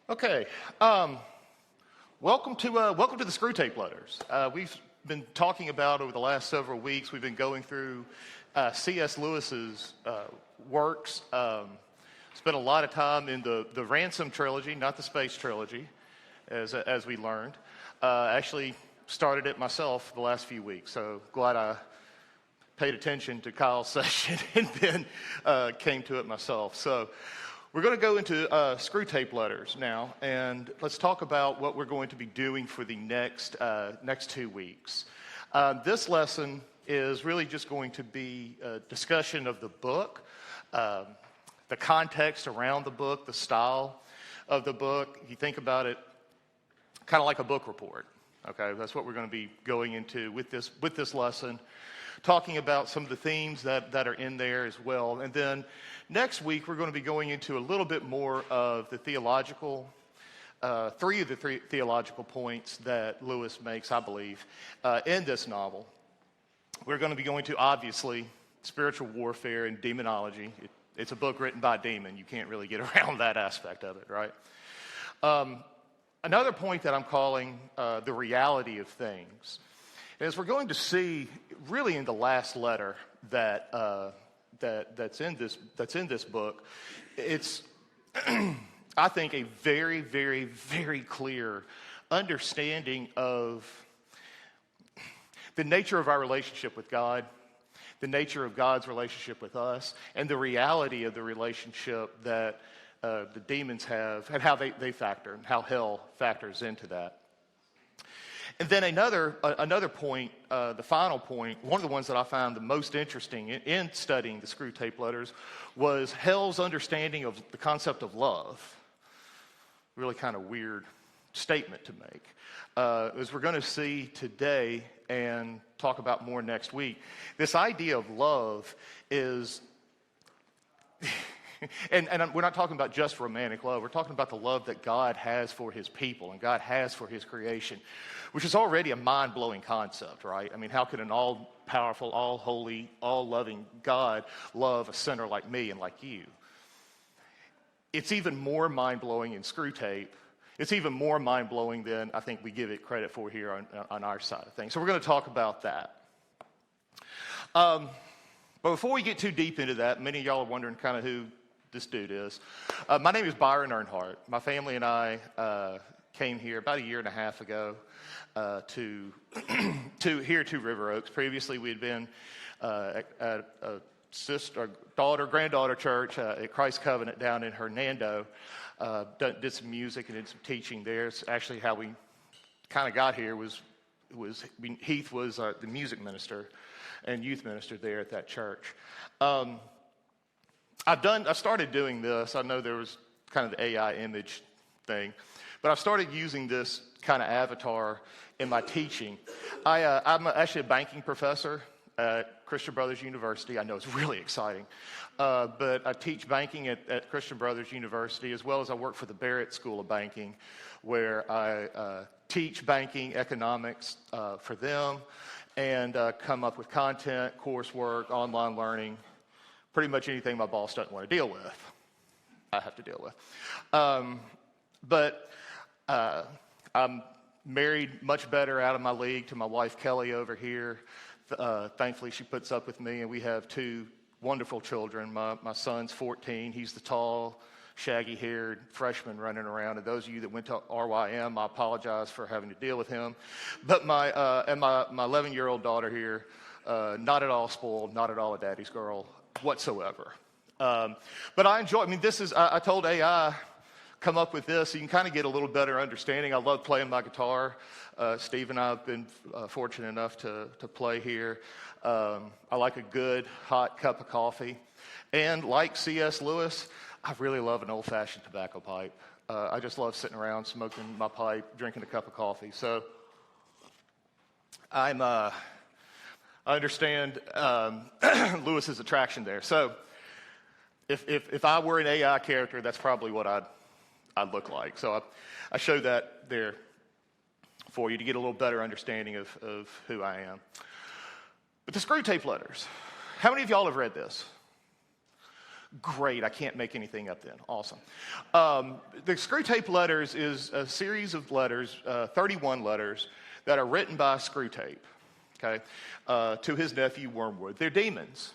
Okay, welcome to the Screwtape Letters. We've been talking about over the last several weeks. We've been going through C.S. Lewis's works. Spent a lot of time in the Ransom trilogy, not the Space trilogy, as we learned. Actually started it myself the last few weeks, so glad I paid attention to Kyle's session and then came to it myself. So we're going to go into Screwtape Letters now, and let's talk about what we're going to be doing for the next 2 weeks. This lesson is really just going to be a discussion of the book, the context around the book, the style of the book. You think about it kind of like a book report. Okay, that's what we're going to be going into with this lesson, talking about some of the themes that are in there as well. And then next week, we're going to be going into a little bit more of the theological, three of the theological points that Lewis makes, I believe, in this novel. We're going to be going to, obviously, spiritual warfare and demonology. It's a book written by a demon. You can't really get around that aspect of it, right? Another point that I'm calling the reality of things is we're going to see, really in the last letter that's in this book, it's I think a very, very, very clear understanding of the nature of our relationship with God, the nature of God's relationship with us, and the reality of the relationship that the demons have, and how they factor, and how hell factors into that. And then another point, the final point, one of the ones that I found the most interesting in studying the Screwtape Letters was hell's understanding of the concept of love. Really kind of weird statement to make. As we're going to see today and talk about more next week, this idea of love is... And we're not talking about just romantic love. We're talking about the love that God has for his people and God has for his creation, which is already a mind-blowing concept, right? I mean, how could an all-powerful, all-holy, all-loving God love a sinner like me and like you? It's even more mind-blowing in Screwtape. It's even more mind-blowing than I think we give it credit for here on our side of things. So we're going to talk about that. But before we get too deep into that, many of y'all are wondering kind of who this dude is. My name is Byron Earnheart. My family and I came here about 1.5 years ago to River Oaks. Previously, we had been at a granddaughter church at Christ Covenant down in Hernando. Did some music and did some teaching there. It's actually how we kind of got here. Heath was the music minister and youth minister there at that church. I started doing this. I know there was kind of the AI image thing, but I started using this kind of avatar in my teaching. I'm actually a banking professor at Christian Brothers University. I know it's really exciting, but I teach banking at Christian Brothers University, as well as I work for the Barrett School of Banking, where I teach banking economics for them and come up with content, coursework, online learning, pretty much anything my boss doesn't want to deal with, I have to deal with. But I'm married much better out of my league to my wife, Kelly, over here. Thankfully, she puts up with me, and we have 2 wonderful children. My son's 14. He's the tall, shaggy-haired freshman running around. And those of you that went to RYM, I apologize for having to deal with him. But my 11-year-old daughter here, not at all spoiled, not at all a daddy's girl whatsoever. But I enjoy, I told AI, come up with this so you can kind of get a little better understanding. I love playing my guitar. Steve and I have been fortunate enough to play here. I like a good hot cup of coffee. And like C.S. Lewis, I really love an old-fashioned tobacco pipe. I just love sitting around, smoking my pipe, drinking a cup of coffee. So I understand Lewis's attraction there. So if I were an AI character, that's probably what I'd look like. So I show that there for you to get a little better understanding of who I am. But the Screwtape Letters, how many of y'all have read this? Great, I can't make anything up then. Awesome. The Screwtape Letters is a series of letters, 31 letters, that are written by Screwtape, okay, to his nephew Wormwood. They're demons.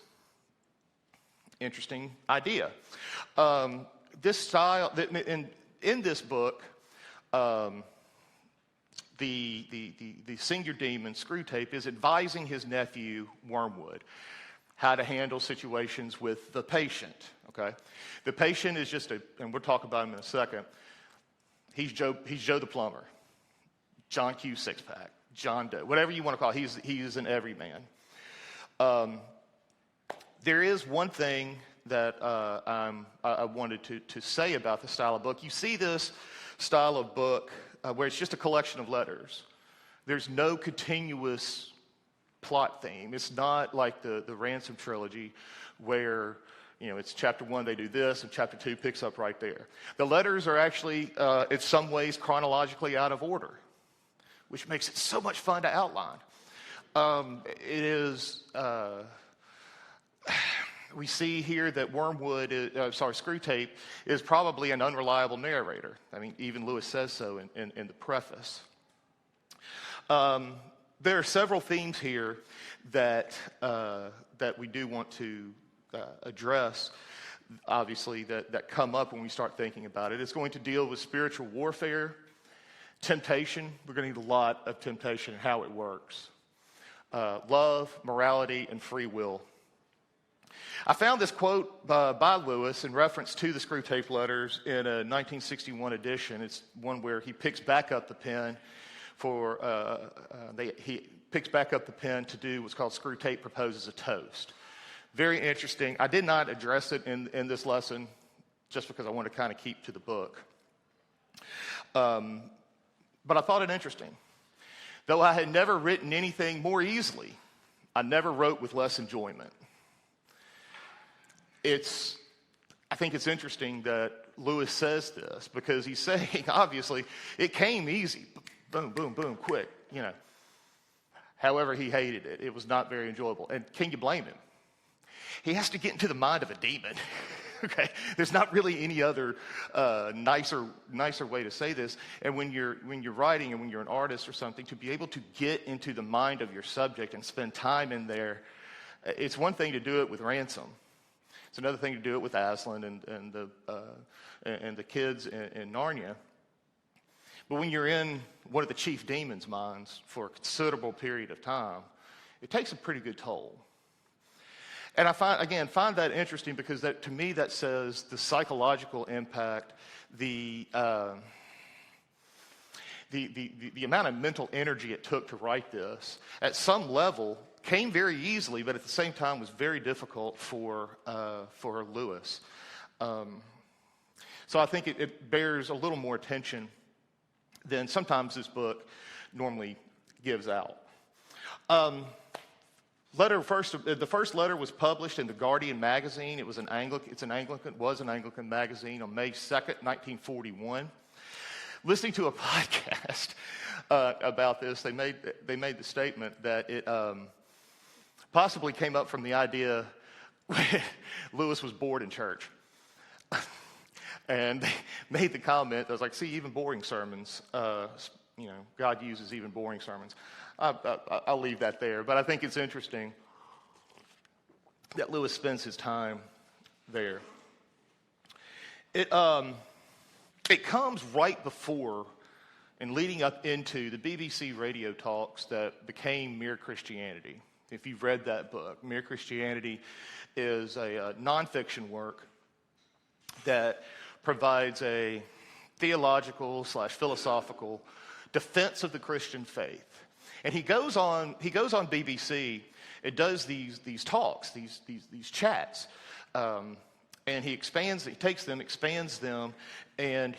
Interesting idea. This style, in this book, the senior demon, Screwtape, is advising his nephew Wormwood how to handle situations with the patient, okay? The patient is just and we'll talk about him in a second, he's Joe the plumber, John Q Sixpack, John Doe, whatever you want to call it, he's an everyman. There is one thing that I wanted to say about the style of book. You see this style of book where it's just a collection of letters. There's no continuous plot theme. It's not like the Ransom trilogy where, it's chapter 1, they do this, and chapter 2 picks up right there. The letters are actually, in some ways, chronologically out of order, which makes it so much fun to outline. It is... we see here that Screwtape is probably an unreliable narrator. I mean, even Lewis says so in the preface. There are several themes here that we do want to address, obviously, that come up when we start thinking about it. It's going to deal with spiritual warfare, temptation. We're going to need a lot of temptation and how it works. Love, morality, and free will. I found this quote by Lewis in reference to the Screwtape Letters in a 1961 edition. It's one where he picks back up the pen he picks back up the pen to do what's called Screwtape Proposes a Toast. Very interesting. I did not address it in this lesson just because I want to kind of keep to the book. But I thought it interesting. Though I had never written anything more easily, I never wrote with less enjoyment. I think it's interesting that Lewis says this because he's saying, obviously, it came easy. Boom, boom, boom, quick, However, he hated it. It was not very enjoyable. And can you blame him? He has to get into the mind of a demon. Okay? There's not really any other nicer way to say this. And when you're writing and when you're an artist or something, to be able to get into the mind of your subject and spend time in there, it's one thing to do it with Ransom. It's another thing to do it with Aslan and the kids in Narnia. But when you're in one of the chief demons' minds for a considerable period of time, it takes a pretty good toll. And I find that interesting because to me that says the psychological impact, the amount of mental energy it took to write this, at some level, came very easily, but at the same time was very difficult for Lewis. So I think it bears a little more attention than sometimes this book normally gives out. The first letter was published in the Guardian magazine. It was an Anglican magazine on May 2nd, 1941. Listening to a podcast about this, they made the statement that it possibly came up from the idea Lewis was bored in church. And they made the comment, I was like, see, even boring sermons, God uses even boring sermons. I'll leave that there. But I think it's interesting that Lewis spends his time there. It comes right before and leading up into the BBC radio talks that became Mere Christianity. If you've read that book, Mere Christianity is a nonfiction work that provides a theological/philosophical defense of the Christian faith. And he goes on BBC and does these talks, these chats, and he takes them, expands them, and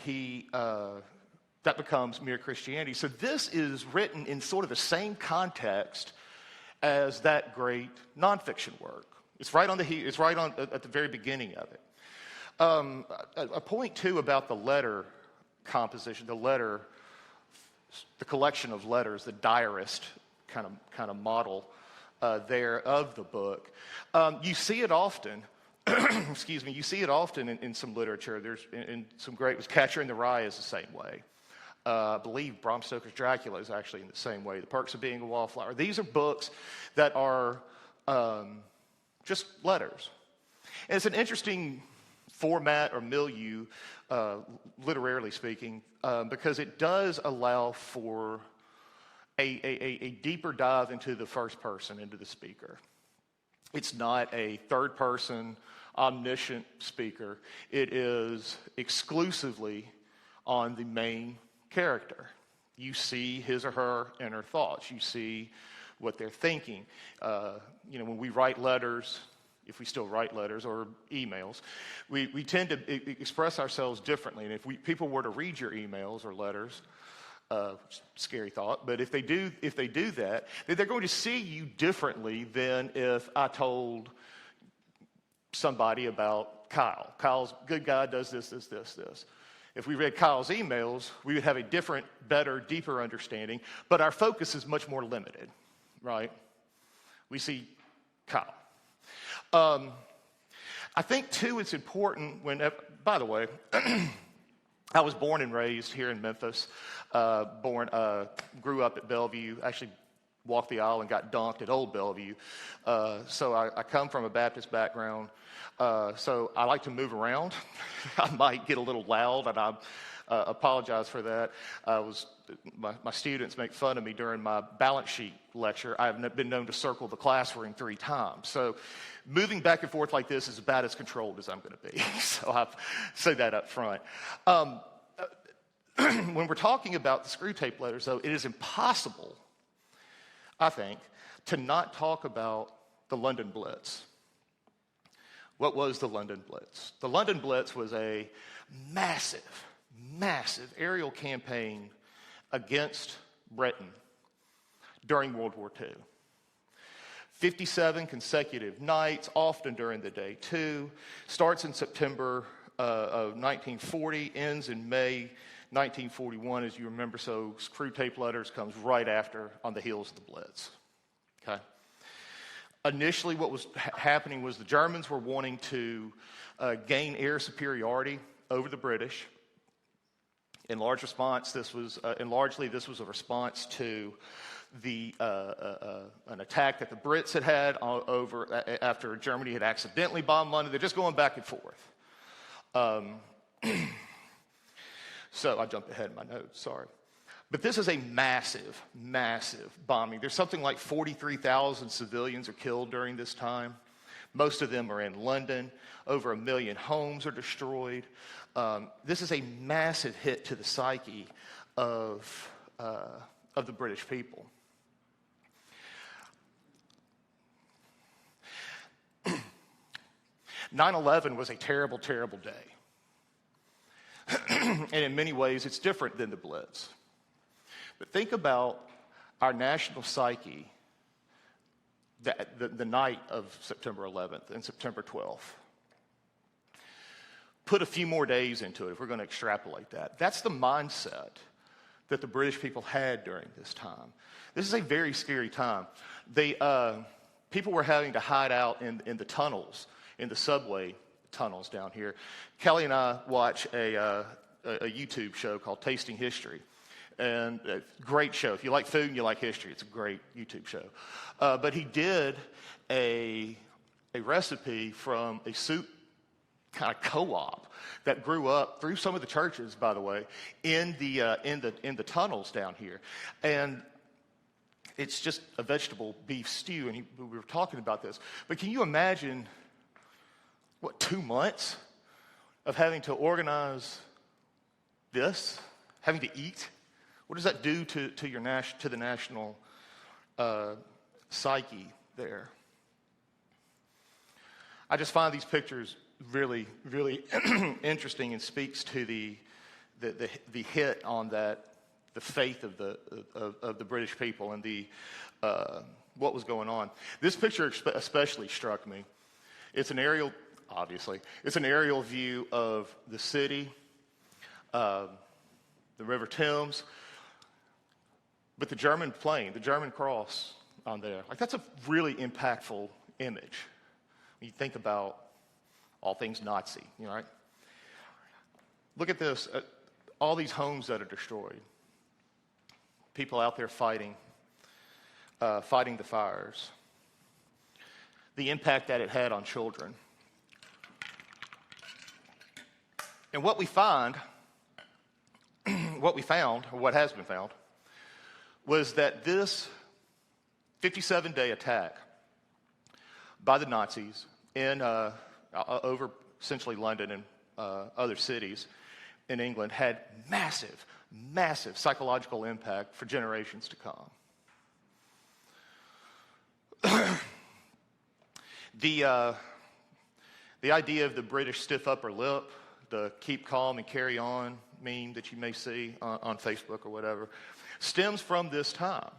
that becomes Mere Christianity. So this is written in sort of the same context as that great nonfiction work. It's right at the very beginning of it. A point too about the letter composition, the collection of letters, the diarist kind of model there of the book. You see it often excuse me, you see it often in some literature. There's in some great, Catcher in the Rye is the same way. I believe Bram Stoker's Dracula is actually in the same way. The Perks of Being a Wallflower. These are books that are just letters. And it's an interesting format or milieu, literarily speaking, because it does allow for a deeper dive into the first person, into the speaker. It's not a third person, omniscient speaker. It is exclusively on the main character. You see his or her inner thoughts. You see what they're thinking. When we write letters, if we still write letters or emails, we tend to express ourselves differently. And if people were to read your emails or letters, scary thought, but if they do that, then they're going to see you differently than if I told somebody about Kyle. Kyle's a good guy, does this. If we read Kyle's emails, we would have a different, better, deeper understanding, but our focus is much more limited, right? We see Kyle. I think, too, it's important by the way, I was born and raised here in Memphis, grew up at Bellevue, actually walked the aisle and got dunked at Old Bellevue. So I come from a Baptist background, so I like to move around. I might get a little loud, and I apologize for that. My students make fun of me during my balance sheet lecture. I've been known to circle the classroom 3 times. So moving back and forth like this is about as controlled as I'm going to be. So I say that up front. When we're talking about the Screwtape Letters, though, it is impossible, I think, to not talk about the London Blitz. What was the London Blitz? The London Blitz was a massive aerial campaign against Britain during World War II. 57 consecutive nights, often during the day too. Starts in September of 1940, ends in May 1941, as you remember. So Screwtape Letters comes right after, on the heels of the Blitz. Okay. Initially, what was happening was the Germans were wanting to gain air superiority over the British. Largely, this was a response to an attack that the Brits had over after Germany had accidentally bombed London. They're just going back and forth. So I jumped ahead in my notes, sorry. But this is a massive bombing. There's something like 43,000 civilians are killed during this time. Most of them are in London. Over 1 million homes are destroyed. This is a massive hit to the psyche of the British people. "9/11 was a terrible, terrible day. And in many ways, it's different than the Blitz. But think about our national psyche the night of September 11th and September 12th. Put a few more days into it if we're going to extrapolate that. That's the mindset that the British people had during this time. This is a very scary time. People were having to hide out in the tunnels, in the subway tunnels down here. Kelly and I watch a YouTube show called Tasting History. And a great show. If you like food and you like history, it's a great YouTube show. But he did a recipe from a soup kind of co-op that grew up through some of the churches, by the way, in the tunnels down here. And it's just a vegetable beef stew. And we were talking about this. But can you imagine, 2 months of having to organize this, having to eat? What does that do to the national psyche there? I just find these pictures really, really interesting, and speaks to the hit on the faith of the British people and what was going on. This picture especially struck me. It's an aerial, obviously. It's an aerial view of the city, the River Thames. But the German plane, the German cross on there, that's a really impactful image. When you think about all things Nazi, right? Look at this, all these homes that are destroyed. People out there fighting the fires. The impact that it had on children. And what we found, or what has been found, was that this 57-day attack by the Nazis in over essentially London and other cities in England had massive, massive psychological impact for generations to come. The idea of the British stiff upper lip, the keep calm and carry on meme that you may see on Facebook or whatever, stems from this time.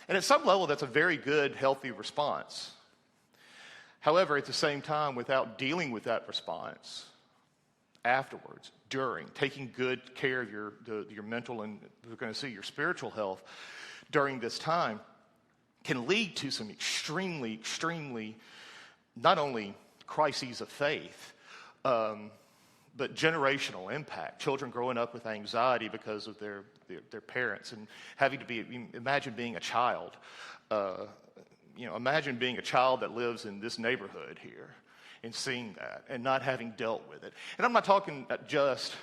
And at some level, that's a very good, healthy response. However, at the same time, without dealing with that response afterwards, during, taking good care of your mental and, we're going to see, your spiritual health during this time, can lead to some extremely, extremely, not only crises of faith, but generational impact. Children growing up with anxiety because of their parents and having to be, imagine being a child. Imagine being a child that lives in this neighborhood here and seeing that and not having dealt with it. And I'm not talking just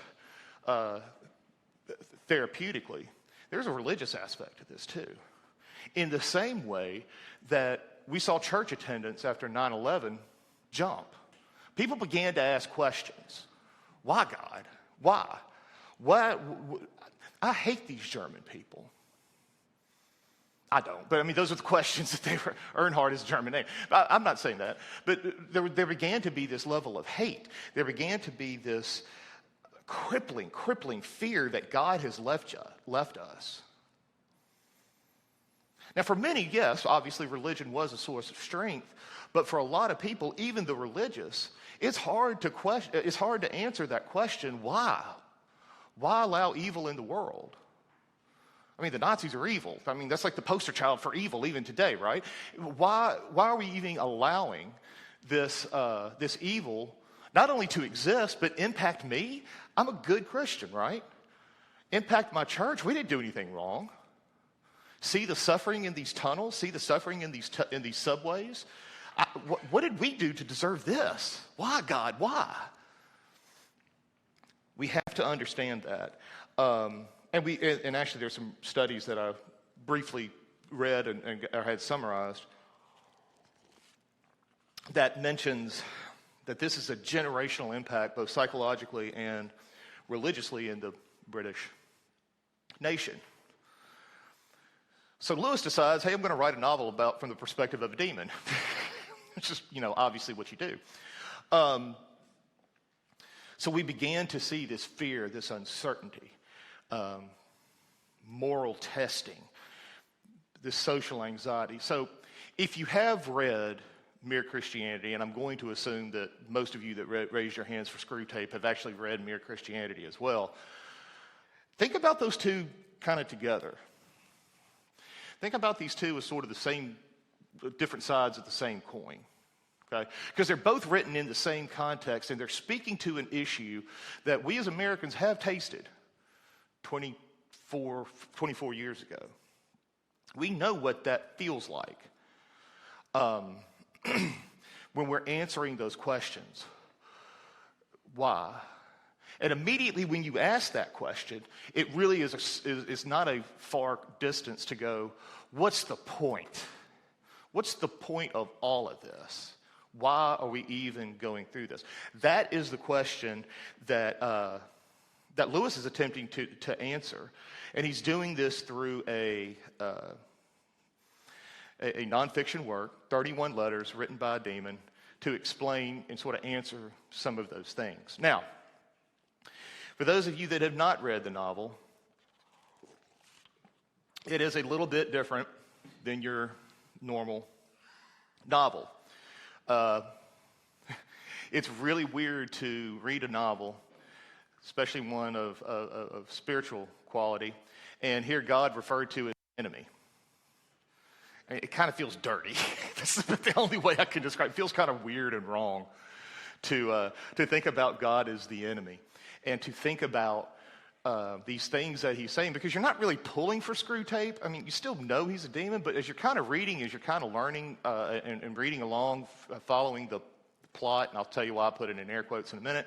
therapeutically. There's a religious aspect to this too. In the same way that we saw church attendance after 9/11 jump. People began to ask questions. Why, God? Why? Why? I hate these German people. I don't, but I mean, those are the questions that they were. Earnhardt is a German name. I'm not saying that. But there began to be this level of hate. There began to be this crippling fear that God has left us. Now, for many, yes, obviously religion was a source of strength, but for a lot of people, even the religious, it's hard to answer that question, why? Why allow evil in the world? I mean, the Nazis are evil. I mean, that's like the poster child for evil even today, right? Why are we even allowing this evil not only to exist, but impact me? I'm a good Christian, right? Impact my church. We didn't do anything wrong. See the suffering in these tunnels? See the suffering in these subways? What did we do to deserve this? Why, God? Why? We have to understand that. And actually there's some studies that I briefly read and had summarized that mentions that this is a generational impact, both psychologically and religiously, in the British nation. So Lewis decides, hey, I'm going to write a novel from the perspective of a demon. Which is, obviously what you do. So we began to see this fear, this uncertainty, moral testing, this social anxiety. So if you have read Mere Christianity, and I'm going to assume that most of you that raised your hands for Screwtape have actually read Mere Christianity as well, think about those two kind of together. Think about these two as sort of the same, different sides of the same coin, okay? Because they're both written in the same context, and they're speaking to an issue that we as Americans have tasted 24 years ago. We know what that feels like when we're answering those questions. Why? And immediately when you ask that question, it really is not a far distance to go, what's the point? What's the point of all of this? Why are we even going through this? That is the question that Lewis is attempting to answer. And he's doing this through a nonfiction work, 31 letters written by a demon, to explain and sort of answer some of those things. Now, for those of you that have not read the novel, it is a little bit different than your normal novel. It's really weird to read a novel, especially one of spiritual quality, and hear God referred to as enemy. It kind of feels dirty. This is the only way I can describe it. It feels kind of weird and wrong to think about God as the enemy and to think about these things that he's saying, because you're not really pulling for Screwtape. I mean, you still know he's a demon, but as you're kind of reading, as you're kind of learning and reading along, following the plot, and I'll tell you why I put it in air quotes in a minute,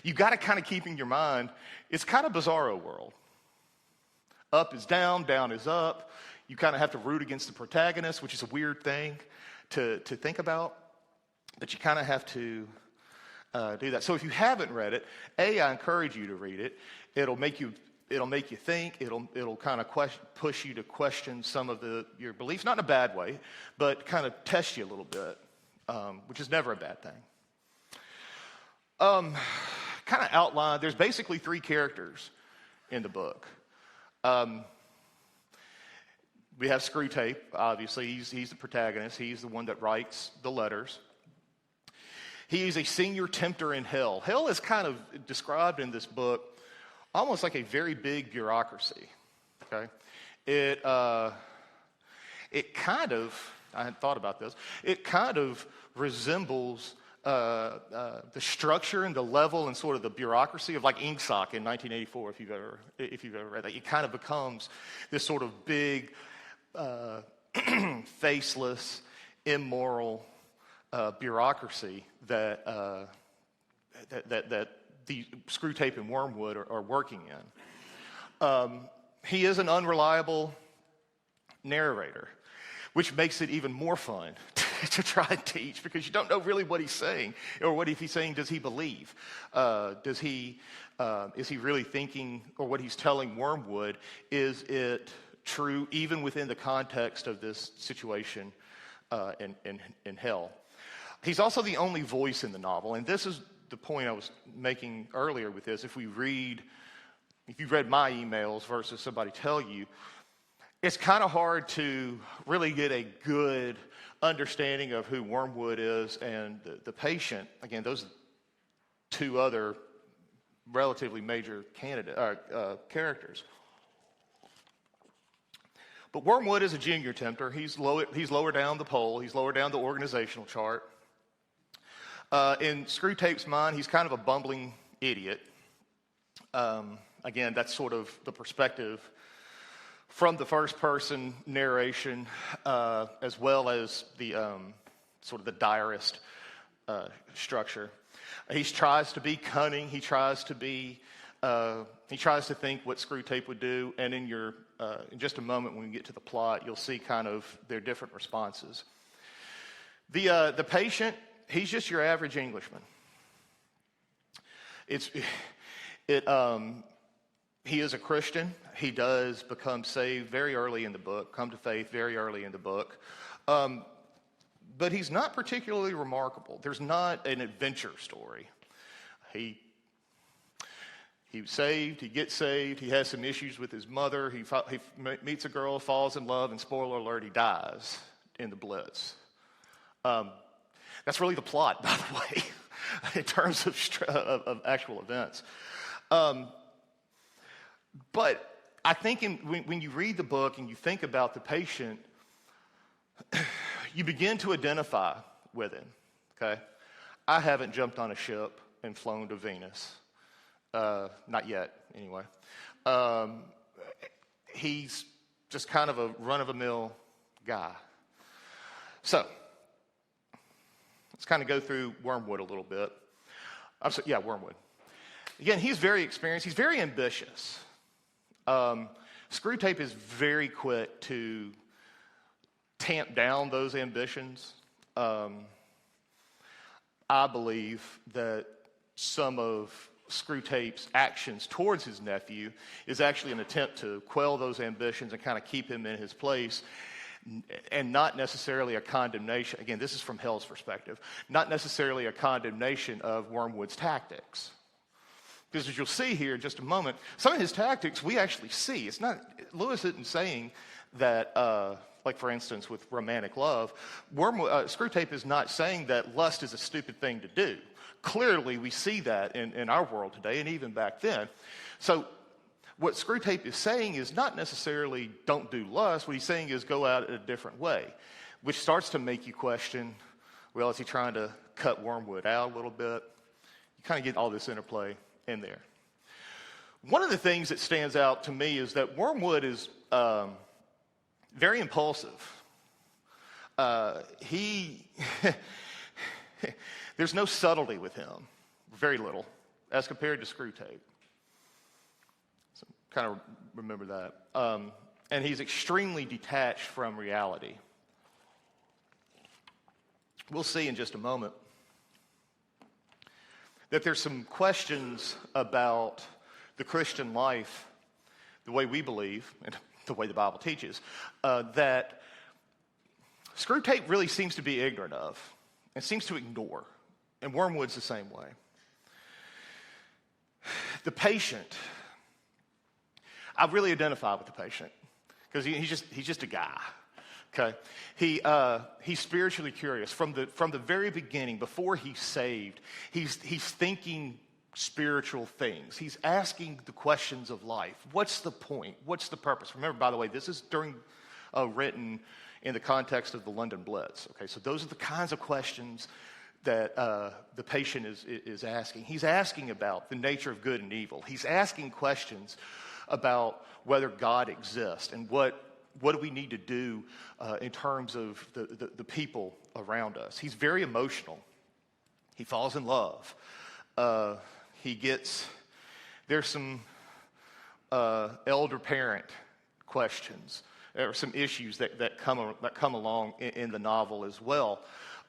you got to kind of keep in your mind, it's kind of bizarro world. Up is down, down is up. You kind of have to root against the protagonist, which is a weird thing to think about, but you kind of have to do that. So if you haven't read it, I encourage you to read it. It'll make you think. It'll kind of push you to question some of your beliefs, not in a bad way, but kind of test you a little bit, which is never a bad thing. Kind of outline. There's basically 3 characters in the book. We have Screwtape, obviously. He's the protagonist. He's the one that writes the letters. He is a senior tempter in hell. Hell is kind of described in this book almost like a very big bureaucracy. Okay, it kind of, I hadn't thought about this. It kind of resembles the structure and the level and sort of the bureaucracy of like INGSOC in 1984. If you've ever read that, it kind of becomes this sort of big, faceless, immoral bureaucracy that the Screwtape and Wormwood are working in. He is an unreliable narrator, which makes it even more fun to try and teach, because you don't know really what he's saying, or what if he's saying, does he believe? Is he really thinking, or what he's telling Wormwood, is it true even within the context of this situation in hell? He's also the only voice in the novel, and this is the point I was making earlier with this. If you read my emails versus somebody tell you, it's kind of hard to really get a good understanding of who Wormwood is and the patient. Again, those are 2 other relatively major characters. But Wormwood is a junior tempter. He's lower down the pole. He's lower down the organizational chart. In Screwtape's mind, he's kind of a bumbling idiot. Again, that's sort of the perspective from the first-person narration, as well as the sort of the diarist structure. He tries to be cunning. He tries to think what Screwtape would do. And in just a moment, when we get to the plot, you'll see kind of their different responses. The patient, he's just your average Englishman. He is a Christian. He does become saved very early in the book, come to faith very early in the book. But he's not particularly remarkable. There's not an adventure story. He's saved, he gets saved, he has some issues with his mother, he meets a girl, falls in love, and spoiler alert, he dies in the Blitz. That's really the plot, by the way, in terms of actual events. But I think when you read the book and you think about the patient, you begin to identify with him, okay? I haven't jumped on a ship and flown to Venus. Not yet, anyway. He's just kind of a run-of-the-mill guy. So, let's kind of go through Wormwood a little bit. Wormwood. Again, he's very experienced. He's very ambitious. Screwtape is very quick to tamp down those ambitions. I believe that some of Screwtape's actions towards his nephew is actually an attempt to quell those ambitions and kind of keep him in his place, and not necessarily a condemnation. Again, this is from Hell's perspective. Not necessarily a condemnation of Wormwood's tactics. Because as you'll see here in just a moment, some of his tactics we actually see. It's not, Lewis isn't saying that, like for instance with romantic love, Screwtape is not saying that lust is a stupid thing to do. Clearly we see that in our world today and even back then. So what Screwtape is saying is not necessarily don't do lust. What he's saying is go out a different way, which starts to make you question, Well, is he trying to cut Wormwood out a little bit? You kind of get all this interplay in there. One of the things that stands out to me is that Wormwood is very impulsive. There's no subtlety with him, very little, as compared to Screwtape. So kind of remember that. And he's extremely detached from reality. We'll see in just a moment that there's some questions about the Christian life, the way we believe, and the way the Bible teaches, that Screwtape really seems to be ignorant of and seems to ignore. And Wormwood's the same way. The patient, I really identify with the patient because he's just a guy. Okay, he's spiritually curious from the very beginning. Before he's saved, he's thinking spiritual things. He's asking the questions of life. What's the point? What's the purpose? Remember, by the way, this is written in the context of the London Blitz. Okay, so those are the kinds of questions that the patient is asking. He's asking about the nature of good and evil. He's asking questions about whether God exists and what do we need to do in terms of the people around us. He's very emotional. He falls in love. There's some elder parent questions. There are some issues that come along in the novel as well.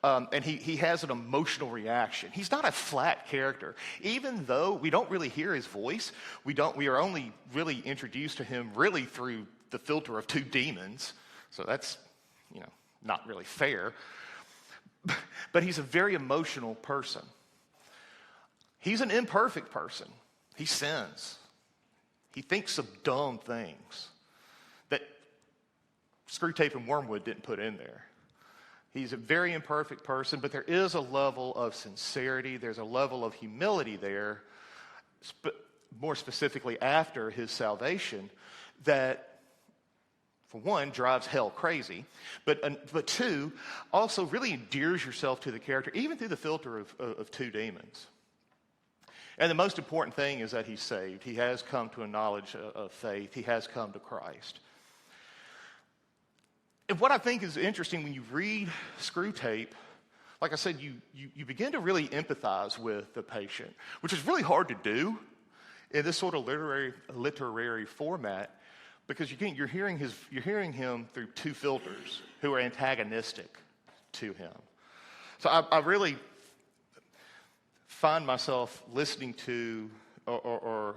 And he has an emotional reaction. He's not a flat character. Even though we don't really hear his voice, we are only really introduced to him really through the filter of two demons. So that's, not really fair. But he's a very emotional person. He's an imperfect person. He sins. He thinks of dumb things that Screwtape and Wormwood didn't put in there. He's a very imperfect person, but there is a level of sincerity. There's a level of humility there, more specifically after his salvation, that, for one, drives hell crazy, but two, also really endears yourself to the character, even through the filter of two demons. And the most important thing is that he's saved. He has come to a knowledge of faith. He has come to Christ. And what I think is interesting when you read Screwtape, like I said, you begin to really empathize with the patient, which is really hard to do in this sort of literary format, because you're hearing him through two filters who are antagonistic to him. So I really find myself listening to or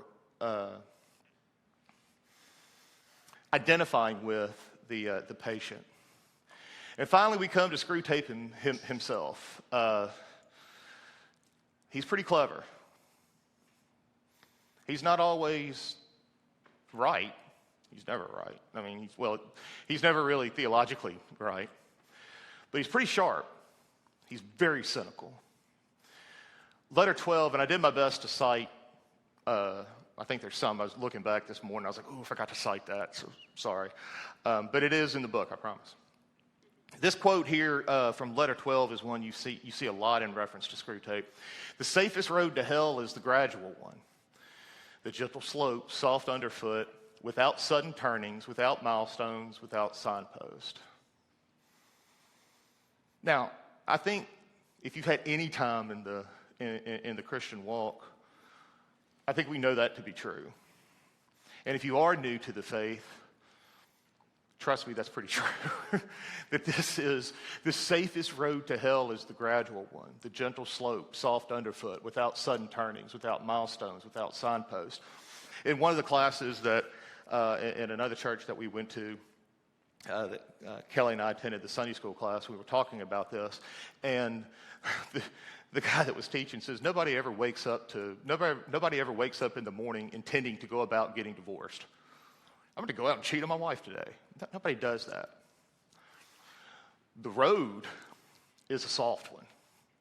identifying with the patient. And finally, we come to Screwtape himself. He's pretty clever. He's not always right. He's never right. I mean, he's never really theologically right. But he's pretty sharp. He's very cynical. Letter 12, and I did my best to cite, I think there's some. I was looking back this morning. I was like, I forgot to cite that, so sorry. But it is in the book, I promise. This quote here from Letter 12 is one you see a lot in reference to Screwtape. The safest road to hell is the gradual one. The gentle slope, soft underfoot, without sudden turnings, without milestones, without signpost. Now, I think if you've had any time in the Christian walk, I think we know that to be true. And if you are new to the faith, trust me, that's pretty true. That the safest road to hell is the gradual one, the gentle slope, soft underfoot, without sudden turnings, without milestones, without signposts. In one of the classes that, in another church that we went to, Kelly and I attended the Sunday school class, we were talking about this, and the guy that was teaching says, nobody ever wakes up in the morning intending to go about getting divorced. I'm going to go out and cheat on my wife today. Nobody does that. The road is a soft one.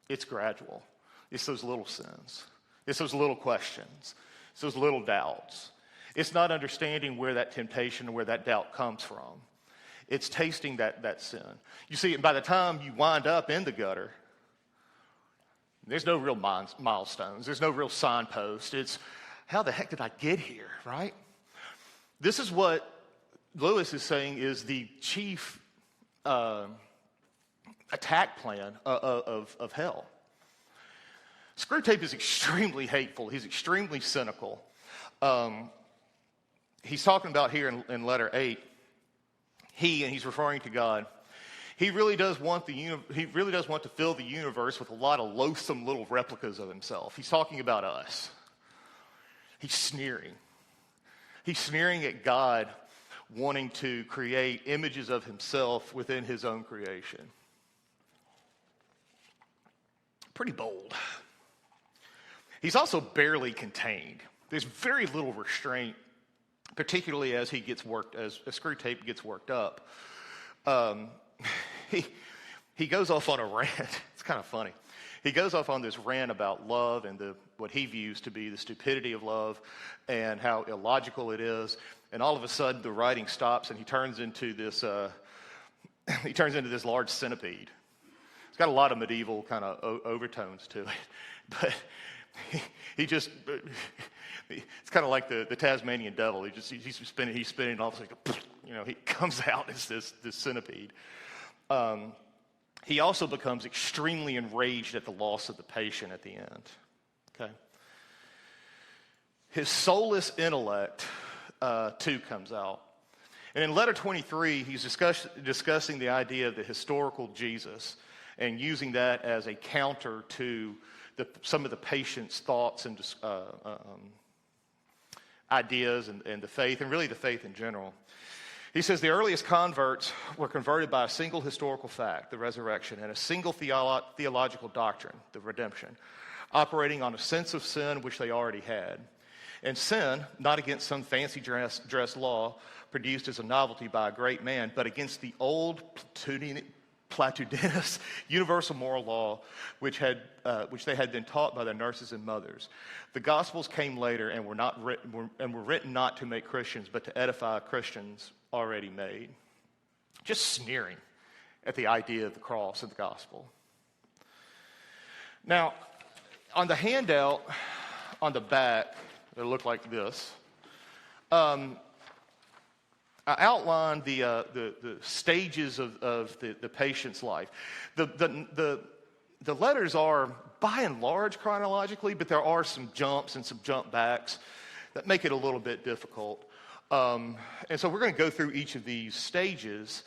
It's gradual. It's those little sins. It's those little questions. It's those little doubts. It's not understanding where that temptation or where that doubt comes from. It's tasting that sin. You see, by the time you wind up in the gutter, There's no real milestones. There's no real signpost. It's, how the heck did I get here, right? This is what Lewis is saying is the chief attack plan of hell. Screwtape is extremely hateful. He's extremely cynical. He's talking about here in letter 8, and he's referring to God. He really does want to fill the universe with a lot of loathsome little replicas of himself. He's talking about us. He's sneering. He's sneering at God wanting to create images of himself within his own creation. Pretty bold. He's also barely contained. There's very little restraint, particularly as Screwtape gets worked up. He goes off on a rant. It's kind of funny. He goes off on this rant about love and what he views to be the stupidity of love and how illogical it is. And all of a sudden, the writing stops, and he turns into this large centipede. It's got a lot of medieval kind of overtones to it, but it's kind of like the Tasmanian devil. He's spinning off, like, he comes out as this centipede. He also becomes extremely enraged at the loss of the patient at the end. Okay, his soulless intellect too comes out, and in letter 23, he's discussing the idea of the historical Jesus and using that as a counter to some of the patient's thoughts and ideas and the faith, and really the faith in general. He says the earliest converts were converted by a single historical fact, the resurrection, and a single theological doctrine, the redemption, operating on a sense of sin which they already had. And sin, not against some fancy dress law produced as a novelty by a great man, but against the old Platitudinous universal moral law, which they had been taught by their nurses and mothers. The Gospels came later and were written not to make Christians, but to edify Christians already made. Just sneering at the idea of the cross and the gospel. Now, on the handout on the back, it looked like this. I outlined the stages of the patient's life. The letters are, by and large, chronologically, but there are some jumps and some jump backs that make it a little bit difficult. And so we're going to go through each of these stages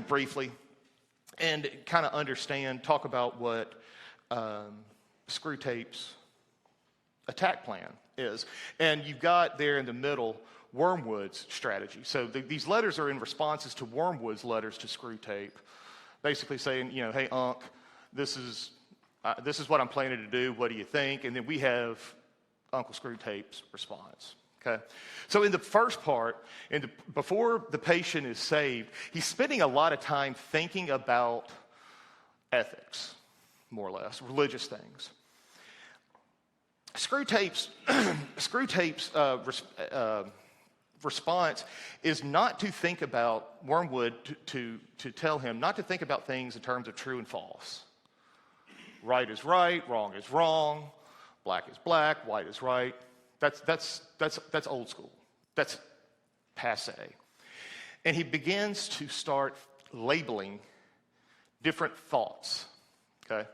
briefly and kind of talk about what Screwtape's attack plan is. And you've got there in the middle Wormwood's strategy. So these letters are in responses to Wormwood's letters to Screwtape, basically saying, hey, Unc, this is what I'm planning to do. What do you think? And then we have Uncle Screwtape's response. Okay, so in the first part, before the patient is saved, he's spending a lot of time thinking about ethics, more or less, religious things. Screwtape's response is not to think about Wormwood to tell him not to think about things in terms of true and false. Right is right, wrong is wrong, black is black, white is right. That's old school. That's passé. And he begins to start labeling different thoughts. Okay?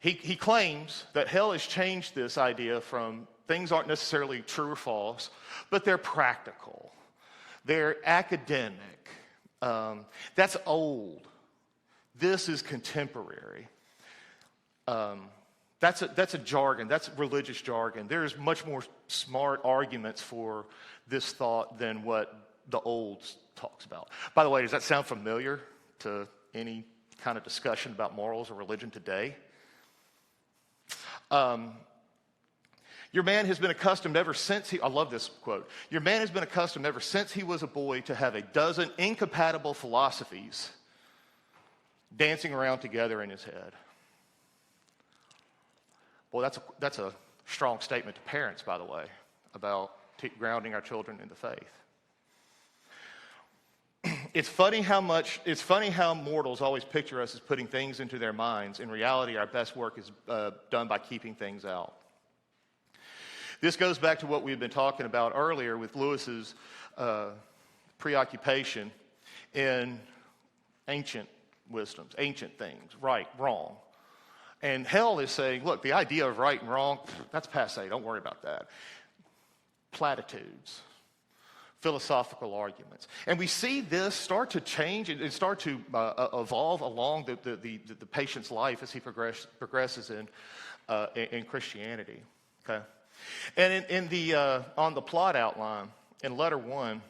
He claims that hell has changed this idea from things aren't necessarily true or false, but they're practical. They're academic. That's old. This is contemporary. That's a jargon. That's religious jargon. There's much more smart arguments for this thought than what the old talks about. By the way, does that sound familiar to any kind of discussion about morals or religion today? Your man has been accustomed ever since I love this quote. Your man has been accustomed ever since he was a boy to have a dozen incompatible philosophies dancing around together in his head. Well, that's a strong statement to parents, by the way, about grounding our children in the faith. It's funny how mortals always picture us as putting things into their minds. In reality, our best work is done by keeping things out. This goes back to what we've been talking about earlier with Lewis's preoccupation in ancient wisdoms, ancient things, right, wrong. And hell is saying, look, the idea of right and wrong, that's passe, don't worry about that. Platitudes, philosophical arguments. And we see this start to change and start to evolve along the patient's life as he progresses in Christianity. Okay, and in the on the plot outline in letter 1,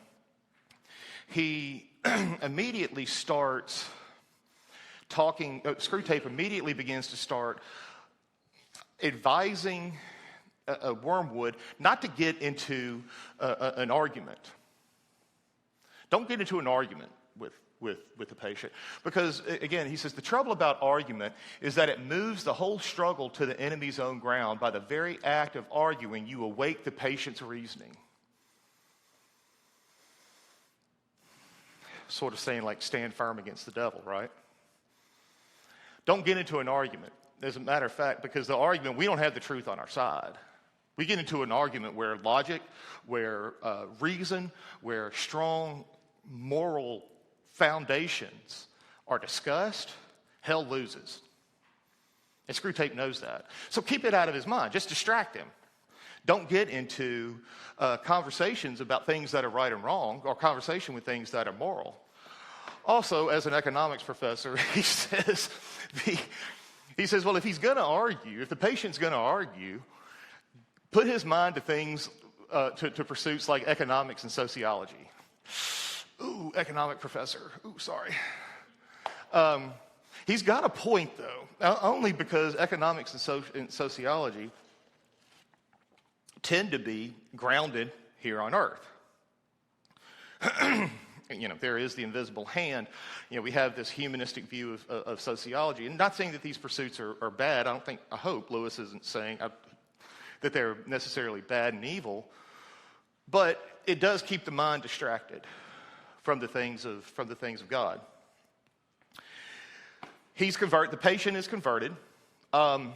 he immediately starts talking. Screwtape immediately begins to start advising Wormwood not to get into an argument. Don't get into an argument with the patient. Because, again, he says the trouble about argument is that it moves the whole struggle to the enemy's own ground. By the very act of arguing, you awake the patient's reasoning. Sort of saying, like, stand firm against the devil, right? Don't get into an argument. As a matter of fact, because the argument, we don't have the truth on our side. We get into an argument where logic, where reason, where strong moral foundations are discussed, hell loses. And Screwtape knows that. So keep it out of his mind. Just distract him. Don't get into conversations about things that are right and wrong, or conversation with things that are moral. Also, as an economics professor, he says, well, if he's going to argue, if the patient's going to argue, put his mind to things, to pursuits like economics and sociology. Ooh, economic professor. Ooh, sorry. He's got a point, though, only because economics and sociology tend to be grounded here on earth. There is the invisible hand. We have this humanistic view of sociology. And not saying that these pursuits are bad. I hope Lewis isn't saying that they're necessarily bad and evil. But it does keep the mind distracted from the things of God. The patient is converted. One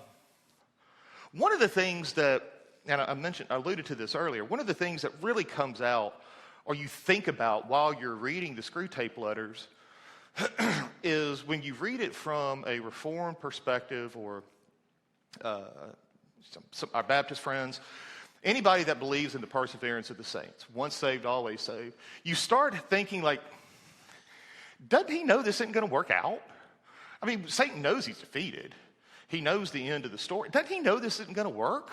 of the things that, and I alluded to this earlier, one of the things that really comes out, or you think about while you're reading the Screwtape Letters, is when you read it from a Reformed perspective, or our Baptist friends, anybody that believes in the perseverance of the saints, once saved, always saved, you start thinking like, doesn't he know this isn't going to work out? I mean, Satan knows he's defeated. He knows the end of the story. Doesn't he know this isn't going to work?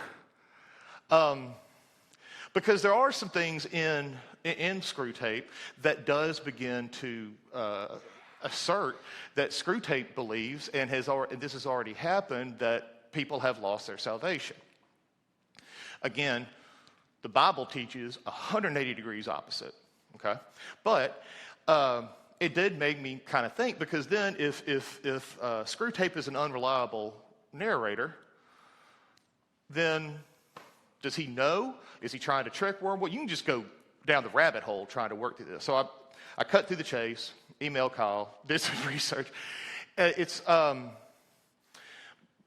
Because there are some things in Screwtape that does begin to assert that Screwtape believes, and this has already happened, that people have lost their salvation. Again, the Bible teaches 180 degrees opposite, okay? But it did make me kind of think, because then if Screwtape is an unreliable narrator, then does he know? Is he trying to trick Wormwood? You can just go down the rabbit hole trying to work through this. So I cut through the chase, emailed Kyle, did some research. It's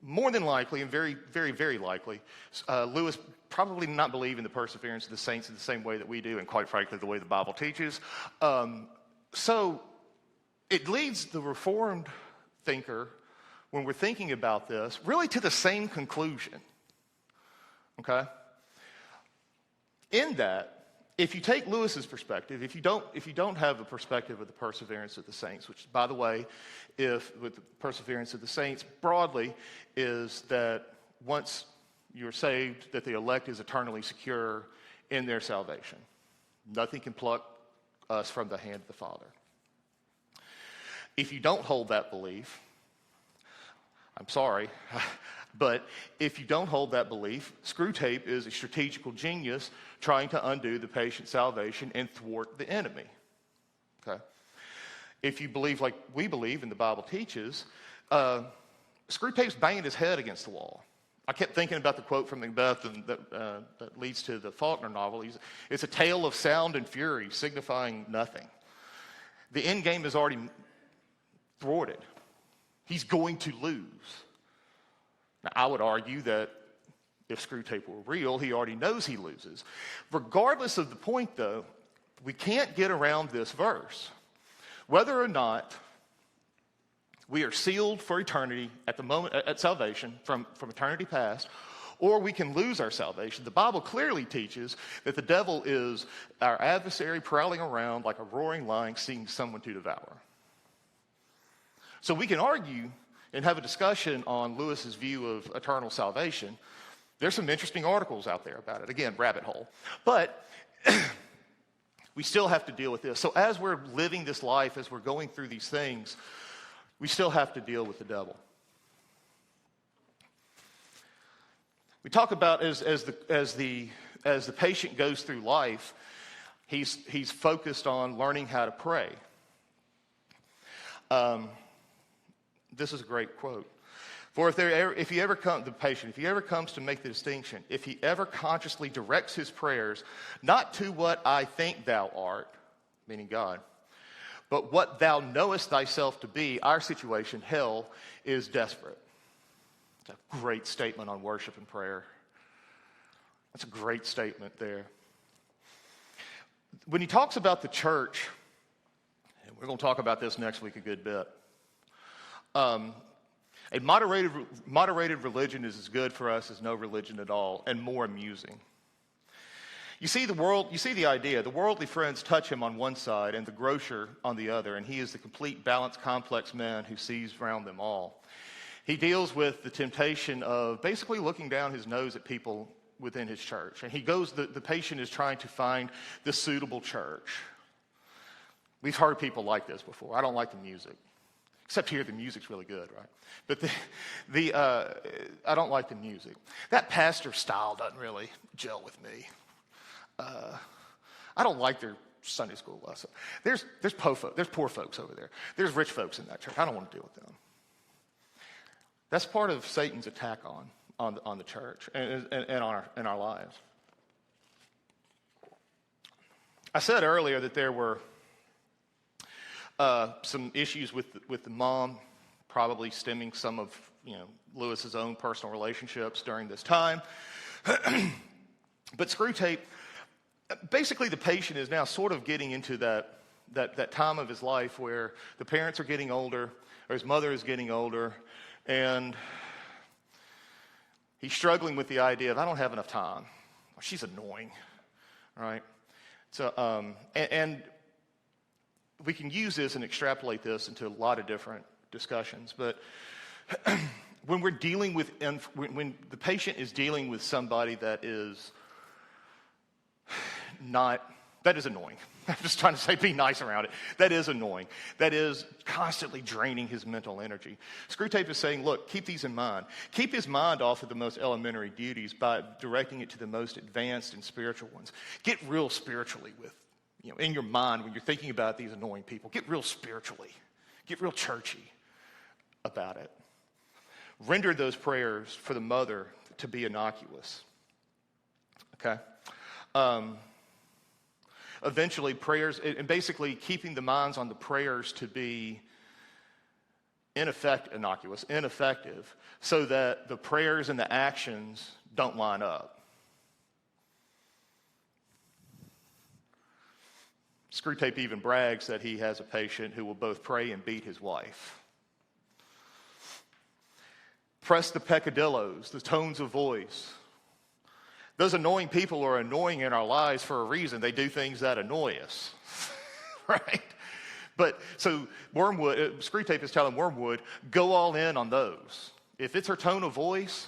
more than likely, and very, very, very likely, Lewis probably not believe in the perseverance of the saints in the same way that we do, and quite frankly, the way the Bible teaches. So it leads the Reformed thinker, when we're thinking about this, really to the same conclusion. Okay? In that, if you take Lewis's perspective, if you don't have a perspective of the perseverance of the saints, which, by the way, with the perseverance of the saints broadly, is that once you're saved, that the elect is eternally secure in their salvation. Nothing can pluck us from the hand of the Father. If you don't hold that belief, I'm sorry, but if you don't hold that belief, Screwtape is a strategical genius trying to undo the patient's salvation and thwart the enemy. Okay? If you believe like we believe and the Bible teaches, Screwtape's banging his head against the wall. I kept thinking about the quote from Macbeth that leads to the Faulkner novel. It's a tale of sound and fury, signifying nothing. The end game is already thwarted. He's going to lose. Now, I would argue that if Screwtape were real, he already knows he loses. Regardless of the point, though, we can't get around this verse. Whether or not we are sealed for eternity at the moment at salvation from eternity past, or we can lose our salvation. The Bible clearly teaches that the devil is our adversary prowling around like a roaring lion seeking someone to devour. So we can argue and have a discussion on Lewis's view of eternal salvation. There's some interesting articles out there about it. Again, rabbit hole. But we still have to deal with this. So as we're living this life, as we're going through these things, we still have to deal with the devil. We talk about as the patient goes through life, he's focused on learning how to pray. This is a great quote. For if he ever comes to make the distinction, if he ever consciously directs his prayers not to what I think thou art, meaning God, but what thou knowest thyself to be, our situation, hell, is desperate. It's a great statement on worship and prayer. That's a great statement there. When he talks about the church, and we're going to talk about this next week a good bit, a moderated religion is as good for us as no religion at all, and more amusing. You see the idea. The worldly friends touch him on one side and the grocer on the other, and he is the complete, balanced, complex man who sees round them all. He deals with the temptation of basically looking down his nose at people within his church. And the patient is trying to find the suitable church. We've heard people like this before. I don't like the music. Except here, the music's really good, right? But I don't like the music. That pastor style doesn't really gel with me. I don't like their Sunday school lesson. There's poor folks over there. There's rich folks in that church. I don't want to deal with them. That's part of Satan's attack on the church and on our lives. I said earlier that there were some issues with the mom, probably stemming some of Lewis's own personal relationships during this time. But Screwtape, basically the patient is now sort of getting into that time of his life where the parents are getting older, or his mother is getting older, and he's struggling with the idea of, I don't have enough time. She's annoying, right? So, and we can use this and extrapolate this into a lot of different discussions. But when we're dealing with, when the patient is dealing with somebody that is annoying. I'm just trying to say, be nice around it. That is annoying. That is constantly draining his mental energy. Screwtape is saying, look, keep these in mind. Keep his mind off of the most elementary duties by directing it to the most advanced and spiritual ones. Get real spiritually with, in your mind when you're thinking about these annoying people. Get real spiritually. Get real churchy about it. Render those prayers for the mother to be innocuous. Okay? Eventually, prayers, and basically keeping the minds on the prayers to be ineffective, so that the prayers and the actions don't line up. Screwtape even brags that he has a patient who will both pray and beat his wife. Press the peccadillos, the tones of voice. Those annoying people are annoying in our lives for a reason. They do things that annoy us, right? But so Screwtape is telling Wormwood, go all in on those. If it's her tone of voice,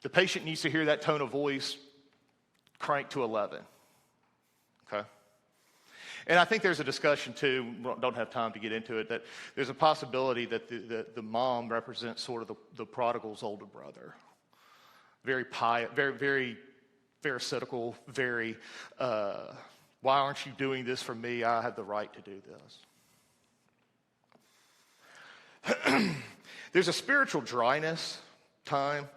the patient needs to hear that tone of voice cranked to 11, okay? And I think there's a discussion too, don't have time to get into it, that there's a possibility that the mom represents sort of the prodigal's older brother. Very pious, very pharisaical, very, why aren't you doing this for me? I have the right to do this. There's a spiritual dryness time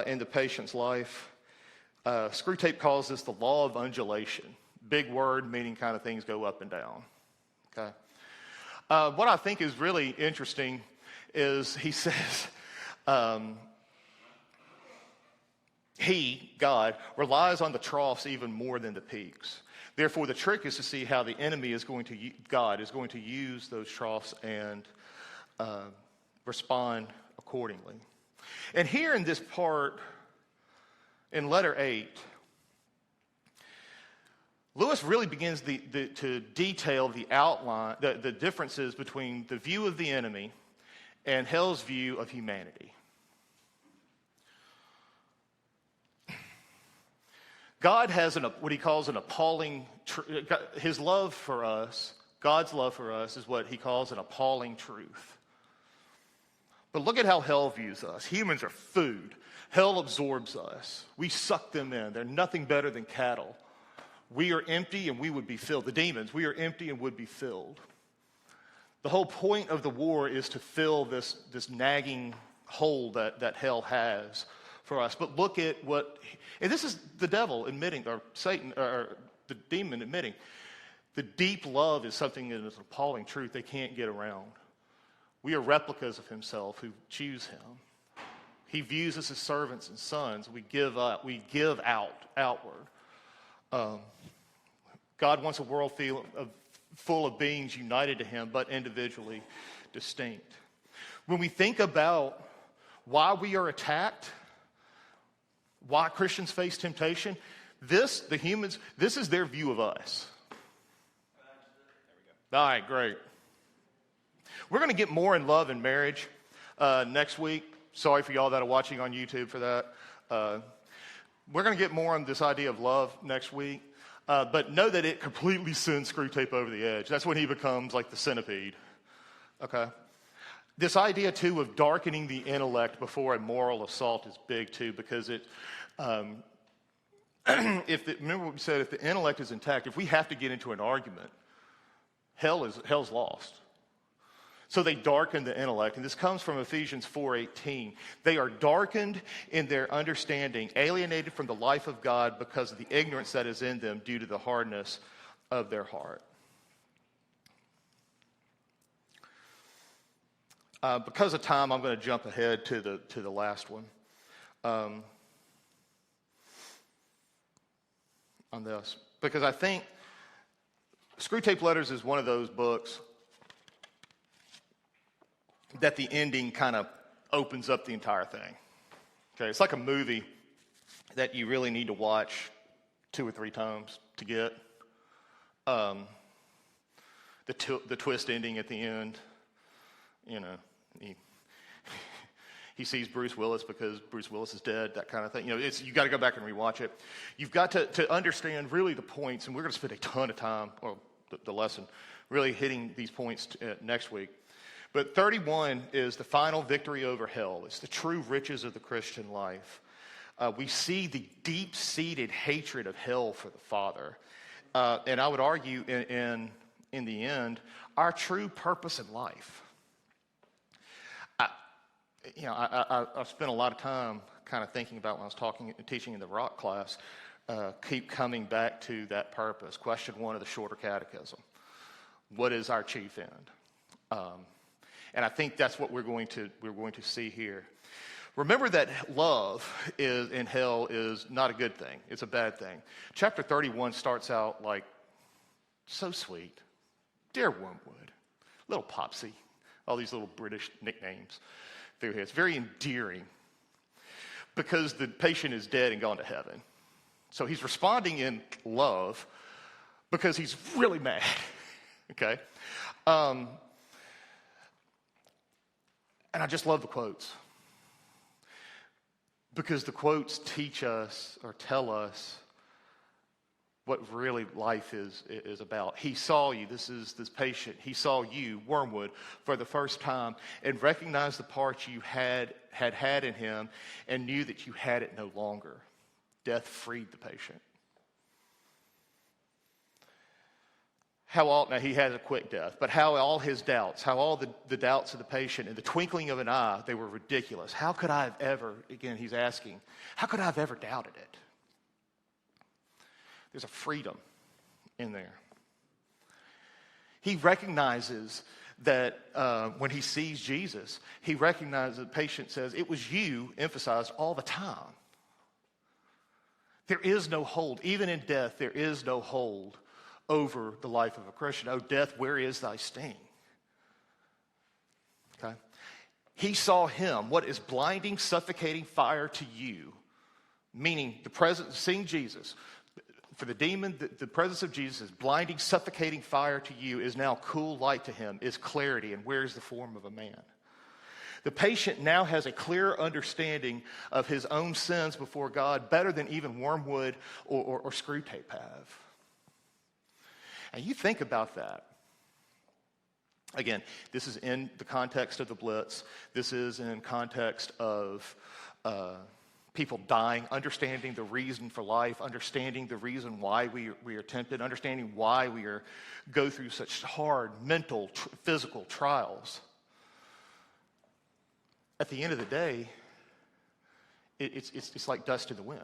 in the patient's life. Screwtape calls this the law of undulation. Big word, meaning kind of things go up and down. Okay. What I think is really interesting is he says, God, relies on the troughs even more than the peaks. Therefore, the trick is to see how the enemy God is going to use those troughs and respond accordingly. And here in this part, in letter 8, Lewis really begins to detail the outline, the differences between the view of the enemy and hell's view of humanity. God has what he calls an appalling, his love for us, God's love for us is what he calls an appalling truth. But look at how hell views us. Humans are food. Hell absorbs us. We suck them in. They're nothing better than cattle. We are empty and we would be filled. The demons, we are empty and would be filled. The whole point of the war is to fill this nagging hole that hell has for us. But look at and this is the devil admitting, or Satan, or the demon admitting, the deep love is something that is an appalling truth they can't get around. We are replicas of himself who choose him. He views us as servants and sons. We give outward. God wants a world full of beings united to him, but individually distinct. When we think about why we are attacked, why Christians face temptation, this is their view of us. All right, great. We're going to get more in love and marriage next week. Sorry for y'all that are watching on YouTube for that. We're going to get more on this idea of love next week. But know that it completely sends Screwtape over the edge. That's when he becomes like the centipede. Okay? This idea, too, of darkening the intellect before a moral assault is big, too, because remember what we said, if the intellect is intact, if we have to get into an argument, hell's lost. So they darken the intellect, and this comes from Ephesians 4:18. They are darkened in their understanding, alienated from the life of God because of the ignorance that is in them due to the hardness of their heart. Because of time, I'm going to jump ahead to the last one on this, because I think Screwtape Letters is one of those books that the ending kind of opens up the entire thing. Okay, it's like a movie that you really need to watch 2 or 3 times to get. The twist ending at the end, you know, he sees Bruce Willis because Bruce Willis is dead, that kind of thing. You know, you got to go back and rewatch it. You've got to understand really the points, and we're going to spend a ton of time, or the lesson, really hitting these points next week. But 31 is the final victory over hell. It's the true riches of the Christian life. We see the deep-seated hatred of hell for the Father. And I would argue in the end, our true purpose in life. I spent a lot of time kind of thinking about when I was teaching in the rock class, keep coming back to that purpose. Question 1 of the Shorter Catechism. What is our chief end? And I think that's what we're going to see here. Remember that love in hell is not a good thing. It's a bad thing. Chapter 31 starts out like, so sweet. Dear Wormwood. Little Popsy. All these little British nicknames through here. It's very endearing because the patient is dead and gone to heaven. So he's responding in love because he's really mad. Okay? And I just love the quotes. Because the quotes teach us or tell us what really life is about. He saw you, this patient, he saw you, Wormwood, for the first time and recognized the part you had in him and knew that you had it no longer. Death freed the patient. Now he has a quick death, but how all his doubts, how all the doubts of the patient in the twinkling of an eye, they were ridiculous. How could I have ever, again, he's asking, how could I have ever doubted it? There's a freedom in there. He recognizes that when he sees Jesus, he recognizes, the patient says, it was you, emphasized all the time. There is no hold. Even in death, there is no hold over the life of a Christian. Oh, death, where is thy sting? Okay? He saw him, what is blinding, suffocating fire to you, meaning the presence, seeing Jesus. For the demon, the presence of Jesus is blinding, suffocating fire to you, is now cool light to him, is clarity, and wears the form of a man. The patient now has a clearer understanding of his own sins before God, better than even wormwood or Screwtape have. And you think about that. Again, this is in the context of the Blitz. This is in context of people dying, understanding the reason for life, understanding the reason why we are tempted, understanding why we go through such hard mental, physical trials. At the end of the day, it's like dust in the wind.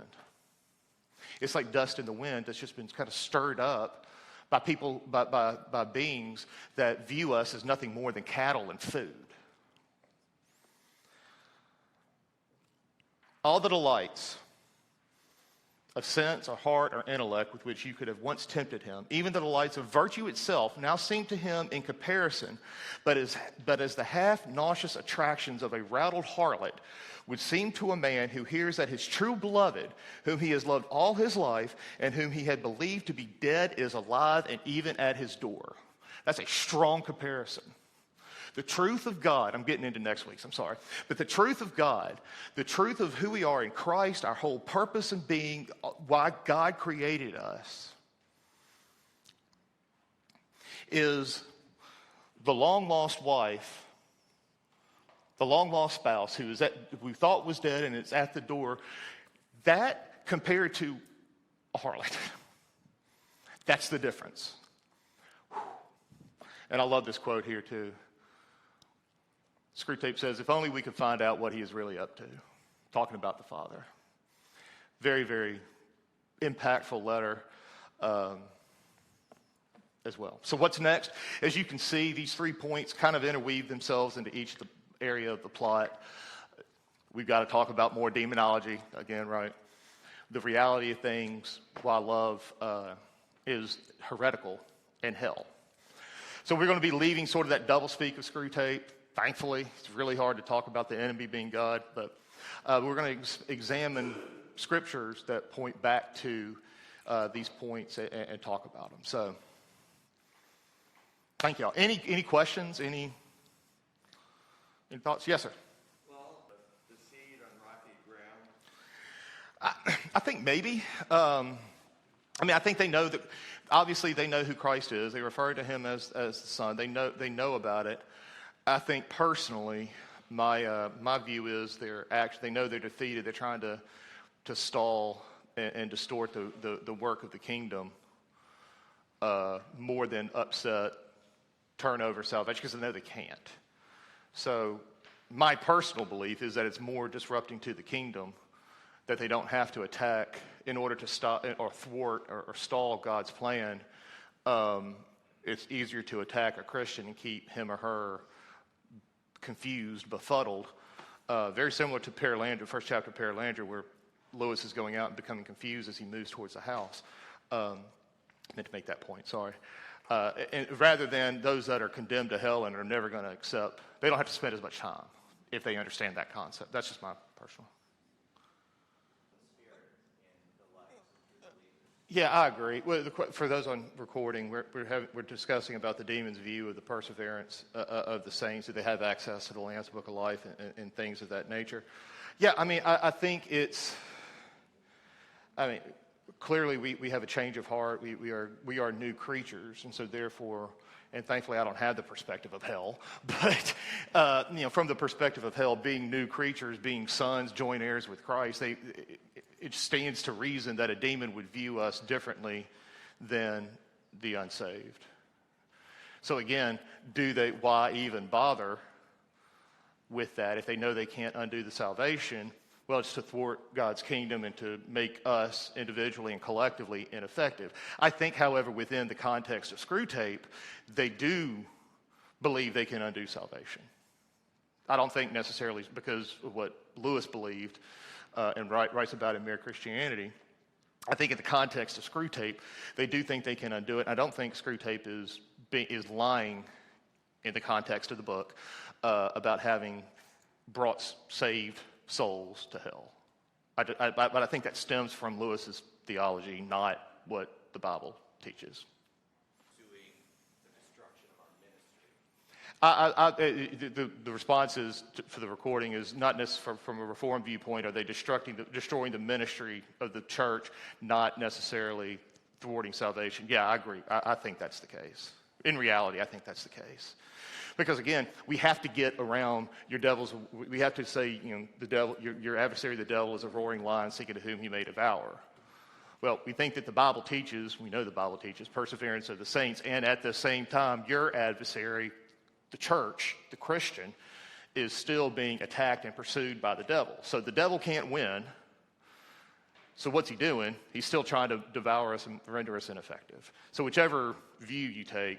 It's like dust in the wind that's just been kind of stirred up by people, by beings that view us as nothing more than cattle and food. All the delights of sense or heart or intellect with which you could have once tempted him, even the delights of virtue itself, now seem to him in comparison, but as the half-nauseous attractions of a rattled harlot would seem to a man who hears that his true beloved, whom he has loved all his life, and whom he had believed to be dead, is alive and even at his door. That's a strong comparison. The truth of God, I'm getting into next week's, I'm sorry, but the truth of God, the truth of who we are in Christ, our whole purpose in being, why God created us, is the long-lost wife, the long-lost spouse who we thought was dead and it's at the door, that compared to a harlot. That's the difference. And I love this quote here too. Screwtape says, if only we could find out what he is really up to. Talking about the Father. Very, very impactful letter as well. So what's next? As you can see, these 3 points kind of interweave themselves into each area of the plot. We've got to talk about more demonology again, right? The reality of things, why love is heretical, and hell. So we're going to be leaving sort of that doublespeak of Screwtape. Thankfully, it's really hard to talk about the enemy being God, but we're going to examine scriptures that point back to these points and talk about them. So, thank y'all. Any questions? Any thoughts? Yes, sir. Well, the seed on rocky ground. I think maybe. I think they know that. Obviously, they know who Christ is. They refer to him as the Son. They know about it. I think personally, my view is they know they're defeated. They're trying to stall and distort the work of the kingdom more than upset, turn over salvation, because they know they can't. So my personal belief is that it's more disrupting to the kingdom, that they don't have to attack in order to stop or thwart or stall God's plan. It's easier to attack a Christian and keep him or her confused, befuddled. Very similar to Paralandra, first chapter of Paralandra, where Lewis is going out and becoming confused as he moves towards the house. I meant to make that point, sorry. And rather than those that are condemned to hell and are never going to accept, they don't have to spend as much time if they understand that concept. That's just my personal. Yeah, I agree. Well, for those on recording, we're discussing about the demon's view of the perseverance of the saints, that they have access to the Lamb's Book of Life and things of that nature. Yeah, I think clearly we have a change of heart. We are new creatures, and so therefore, and thankfully I don't have the perspective of hell, but from the perspective of hell, being new creatures, being sons, joint heirs with Christ, it stands to reason that a demon would view us differently than the unsaved. So again, why even bother with that if they know they can't undo the salvation? Well, it's to thwart God's kingdom and to make us individually and collectively ineffective. I think, however, within the context of Screwtape, they do believe they can undo salvation. I don't think necessarily because of what Lewis believed and writes about in Mere Christianity. I think in the context of Screwtape, they do think they can undo it. I don't think Screwtape is lying in the context of the book about having brought saved souls to hell. But I think that stems from Lewis's theology, not what the Bible teaches. The response is for the recording is not necessarily from a Reformed viewpoint. Are they destroying the ministry of the church, not necessarily thwarting salvation? Yeah, I agree. I think that's the case. In reality, I think that's the case. Because again, we have to get around your devil's. We have to say, the devil, your adversary, the devil, is a roaring lion seeking to whom he may devour. Well, we think that the Bible teaches. We know the Bible teaches perseverance of the saints, and at the same time, your adversary, the church, the Christian, is still being attacked and pursued by the devil. So the devil can't win. So what's he doing? He's still trying to devour us and render us ineffective. So whichever view you take,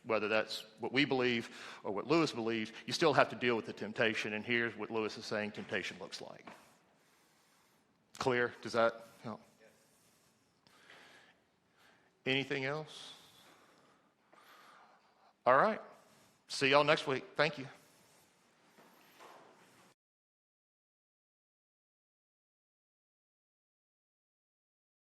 whether that's what we believe or what Lewis believes, you still have to deal with the temptation. And here's what Lewis is saying temptation looks like. Clear? Does that help? Anything else? All right. See y'all next week. Thank you.